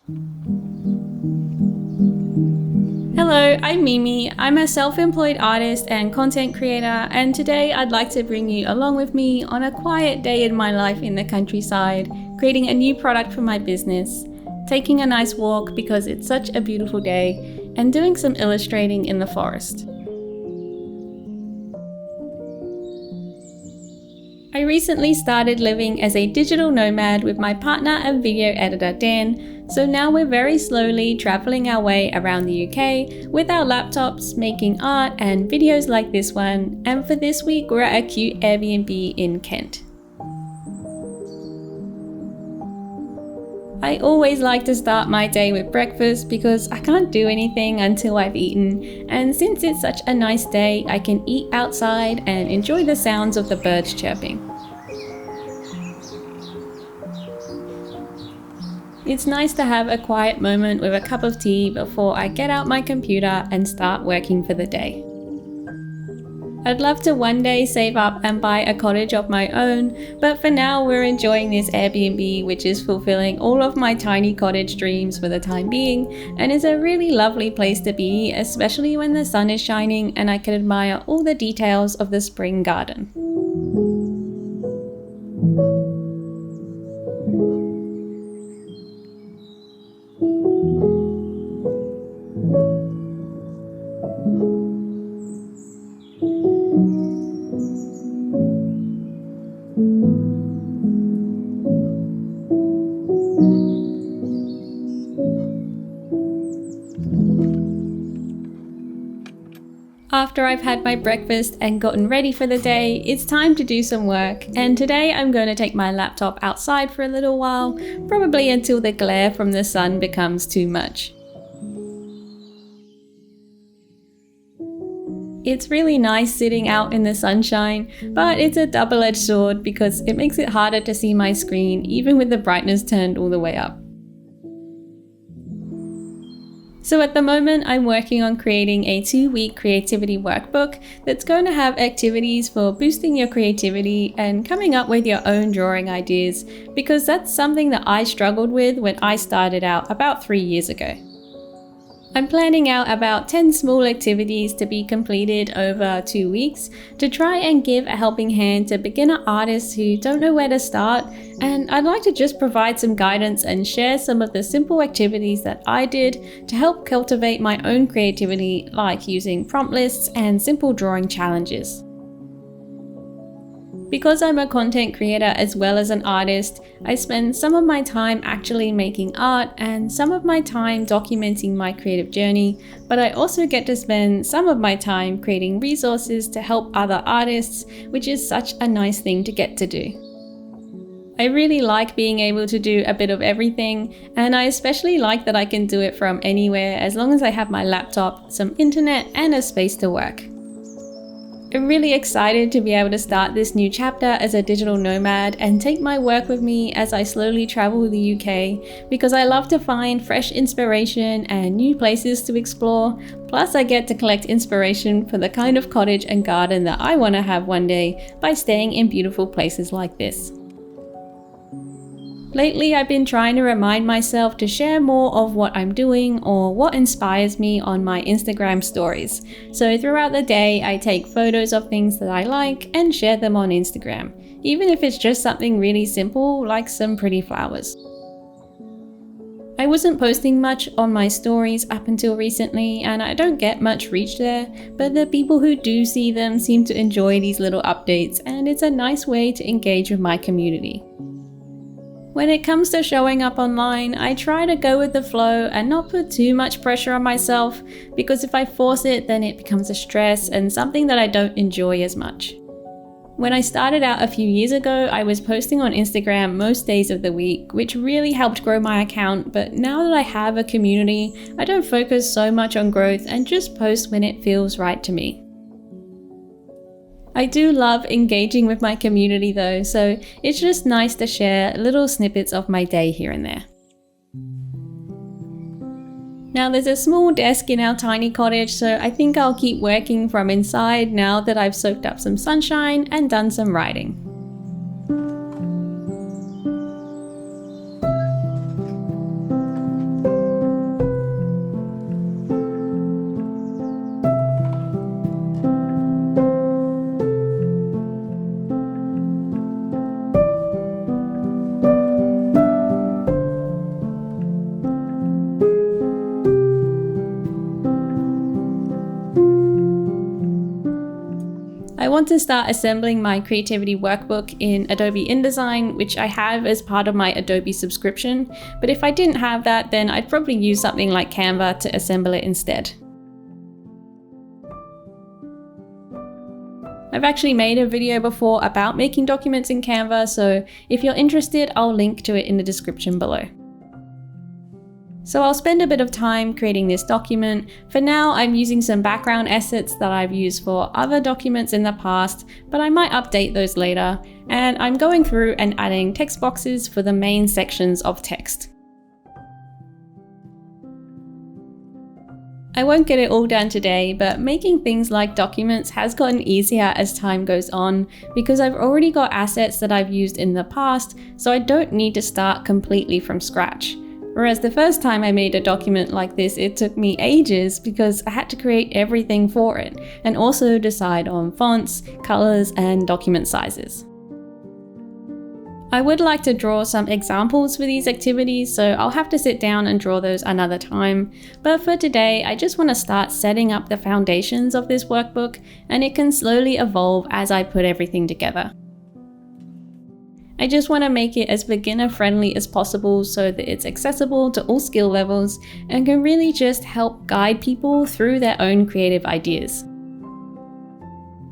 Hello, I'm Mimi. I'm a self-employed artist and content creator, and today I'd like to bring you along with me on a quiet day in my life in the countryside, creating a new product for my business, taking a nice walk because it's such a beautiful day, and doing some illustrating in the forest. I recently started living as a digital nomad with my partner and video editor Dan, so now we're very slowly traveling our way around the UK with our laptops, making art and videos like this one, and for this week we're at a cute Airbnb in Kent. I always like to start my day with breakfast because I can't do anything until I've eaten, and since it's such a nice day, I can eat outside and enjoy the sounds of the birds chirping. It's nice to have a quiet moment with a cup of tea before I get out my computer and start working for the day. I'd love to one day save up and buy a cottage of my own, but for now we're enjoying this Airbnb, which is fulfilling all of my tiny cottage dreams for the time being, and is a really lovely place to be, especially when the sun is shining and I can admire all the details of the spring garden. After I've had my breakfast and gotten ready for the day, it's time to do some work, and today I'm going to take my laptop outside for a little while, probably until the glare from the sun becomes too much. It's really nice sitting out in the sunshine, but it's a double-edged sword because it makes it harder to see my screen even with the brightness turned all the way up. So at the moment, I'm working on creating a 2-week creativity workbook that's going to have activities for boosting your creativity and coming up with your own drawing ideas, because that's something that I struggled with when I started out about 3 years ago. I'm planning out about 10 small activities to be completed over 2 weeks to try and give a helping hand to beginner artists who don't know where to start, and I'd like to just provide some guidance and share some of the simple activities that I did to help cultivate my own creativity, like using prompt lists and simple drawing challenges. Because I'm a content creator as well as an artist, I spend some of my time actually making art and some of my time documenting my creative journey, but I also get to spend some of my time creating resources to help other artists, which is such a nice thing to get to do. I really like being able to do a bit of everything, and I especially like that I can do it from anywhere as long as I have my laptop, some internet, and a space to work. I'm really excited to be able to start this new chapter as a digital nomad and take my work with me as I slowly travel the UK, because I love to find fresh inspiration and new places to explore, plus I get to collect inspiration for the kind of cottage and garden that I want to have one day by staying in beautiful places like this. Lately, I've been trying to remind myself to share more of what I'm doing or what inspires me on my Instagram stories. So throughout the day, I take photos of things that I like and share them on Instagram, even if it's just something really simple like some pretty flowers. I wasn't posting much on my stories up until recently, and I don't get much reach there, but the people who do see them seem to enjoy these little updates, and it's a nice way to engage with my community. When it comes to showing up online, I try to go with the flow and not put too much pressure on myself, because if I force it, then it becomes a stress and something that I don't enjoy as much. When I started out a few years ago, I was posting on Instagram most days of the week, which really helped grow my account, but now that I have a community, I don't focus so much on growth and just post when it feels right to me. I do love engaging with my community though, so it's just nice to share little snippets of my day here and there. Now there's a small desk in our tiny cottage, so I think I'll keep working from inside now that I've soaked up some sunshine and done some writing. want to start assembling my creativity workbook in Adobe InDesign, which I have as part of my Adobe subscription, but if I didn't have that, then I'd probably use something like Canva to assemble it instead. I've actually made a video before about making documents in Canva, so if you're interested, I'll link to it in the description below. So I'll spend a bit of time creating this document. For now, I'm using some background assets that I've used for other documents in the past, but I might update those later. And I'm going through and adding text boxes for the main sections of text. I won't get it all done today, but making things like documents has gotten easier as time goes on because I've already got assets that I've used in the past, so I don't need to start completely from scratch. Whereas the first time I made a document like this, it took me ages because I had to create everything for it and also decide on fonts, colors, and document sizes. I would like to draw some examples for these activities, so I'll have to sit down and draw those another time. But for today, I just want to start setting up the foundations of this workbook, and it can slowly evolve as I put everything together. I just want to make it as beginner friendly as possible so that it's accessible to all skill levels and can really just help guide people through their own creative ideas.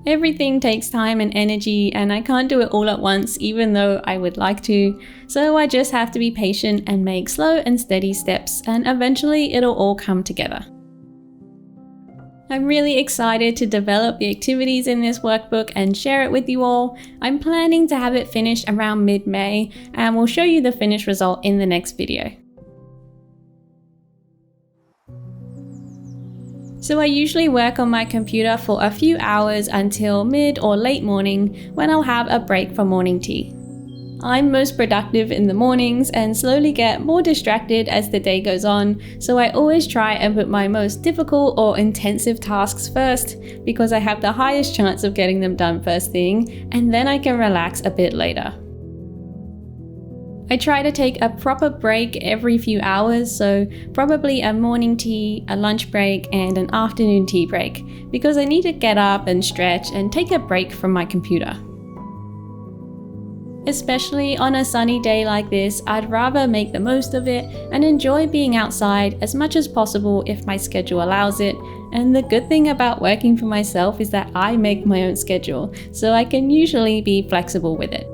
Everything takes time and energy, and I can't do it all at once even though I would like to, so I just have to be patient and make slow and steady steps, and eventually it'll all come together. I'm really excited to develop the activities in this workbook and share it with you all. I'm planning to have it finished around mid-May, and we'll show you the finished result in the next video. So I usually work on my computer for a few hours until mid or late morning when I'll have a break for morning tea. I'm most productive in the mornings and slowly get more distracted as the day goes on, so I always try and put my most difficult or intensive tasks first because I have the highest chance of getting them done first thing, and then I can relax a bit later. I try to take a proper break every few hours, so probably a morning tea, a lunch break, and an afternoon tea break, because I need to get up and stretch and take a break from my computer. Especially on a sunny day like this, I'd rather make the most of it and enjoy being outside as much as possible if my schedule allows it. And the good thing about working for myself is that I make my own schedule, so I can usually be flexible with it.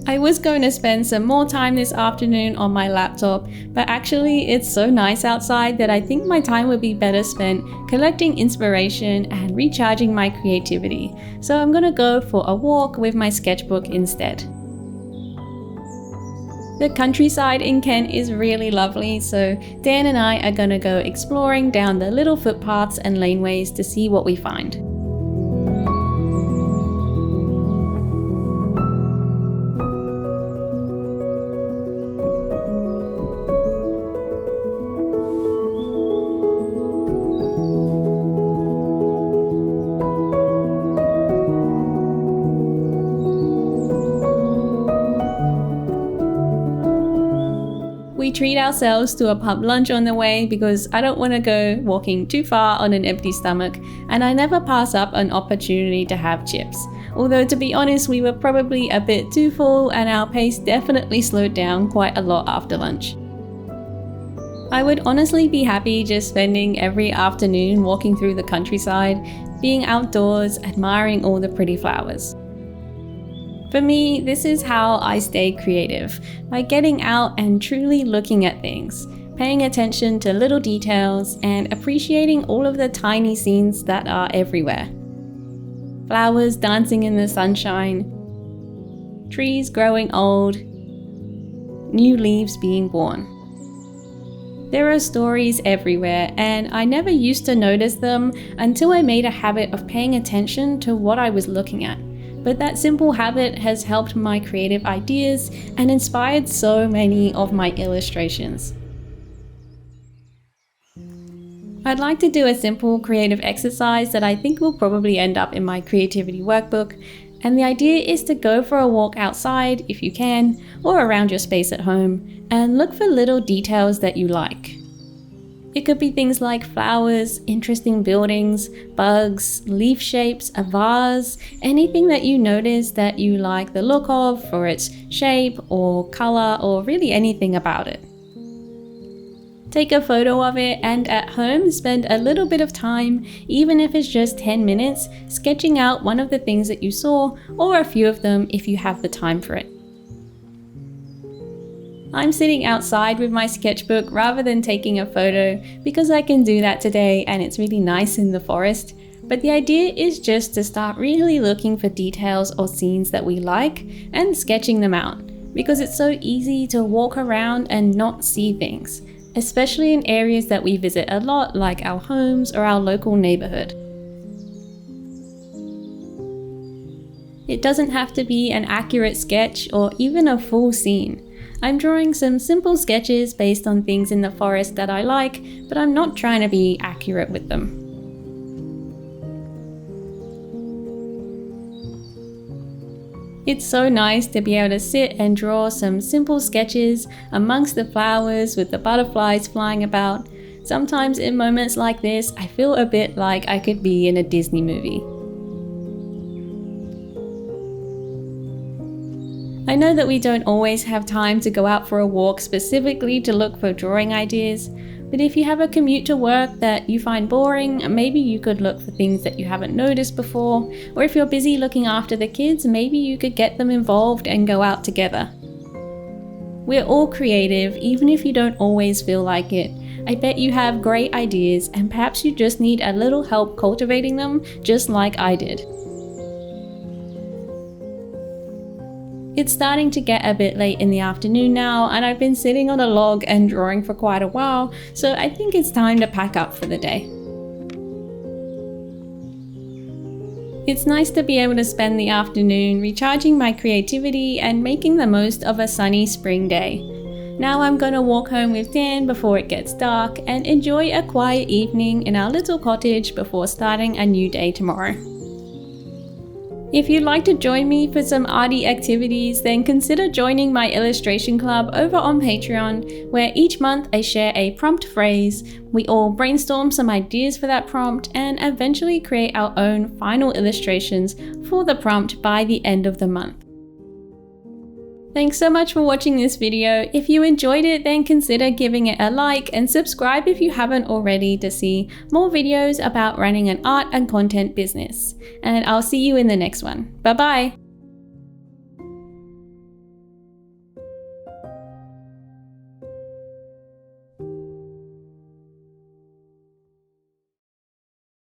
I was going to spend some more time this afternoon on my laptop, but actually it's so nice outside that I think my time would be better spent collecting inspiration and recharging my creativity. So I'm going to go for a walk with my sketchbook instead. The countryside in Kent is really lovely, so Dan and I are going to go exploring down the little footpaths and laneways to see what we find. We treat ourselves to a pub lunch on the way because I don't want to go walking too far on an empty stomach, and I never pass up an opportunity to have chips. Although to be honest, we were probably a bit too full and our pace definitely slowed down quite a lot after lunch. I would honestly be happy just spending every afternoon walking through the countryside, being outdoors, admiring all the pretty flowers. For me, this is how I stay creative, by getting out and truly looking at things, paying attention to little details, and appreciating all of the tiny scenes that are everywhere. Flowers dancing in the sunshine, trees growing old, new leaves being born. There are stories everywhere, and I never used to notice them until I made a habit of paying attention to what I was looking at. But that simple habit has helped my creative ideas and inspired so many of my illustrations. I'd like to do a simple creative exercise that I think will probably end up in my creativity workbook, and the idea is to go for a walk outside if you can, or around your space at home, and look for little details that you like. It could be things like flowers, interesting buildings, bugs, leaf shapes, a vase, anything that you notice that you like the look of for its shape or color or really anything about it. Take a photo of it and at home spend a little bit of time, even if it's just 10 minutes, sketching out one of the things that you saw or a few of them if you have the time for it. I'm sitting outside with my sketchbook rather than taking a photo because I can do that today and it's really nice in the forest. But the idea is just to start really looking for details or scenes that we like and sketching them out, because it's so easy to walk around and not see things, especially in areas that we visit a lot like our homes or our local neighborhood. It doesn't have to be an accurate sketch or even a full scene. I'm drawing some simple sketches based on things in the forest that I like, but I'm not trying to be accurate with them. It's so nice to be able to sit and draw some simple sketches amongst the flowers with the butterflies flying about. Sometimes in moments like this, I feel a bit like I could be in a Disney movie. I know that we don't always have time to go out for a walk specifically to look for drawing ideas, but if you have a commute to work that you find boring, maybe you could look for things that you haven't noticed before, or if you're busy looking after the kids, maybe you could get them involved and go out together. We're all creative, even if you don't always feel like it. I bet you have great ideas and perhaps you just need a little help cultivating them, just like I did. It's starting to get a bit late in the afternoon now, and I've been sitting on a log and drawing for quite a while, so I think it's time to pack up for the day. It's nice to be able to spend the afternoon recharging my creativity and making the most of a sunny spring day. Now I'm gonna walk home with Dan before it gets dark and enjoy a quiet evening in our little cottage before starting a new day tomorrow. If you'd like to join me for some arty activities, then consider joining my illustration club over on Patreon, where each month I share a prompt phrase, we all brainstorm some ideas for that prompt, and eventually create our own final illustrations for the prompt by the end of the month. Thanks so much for watching this video. If you enjoyed it, then consider giving it a like and subscribe if you haven't already to see more videos about running an art and content business. And I'll see you in the next one. Bye bye!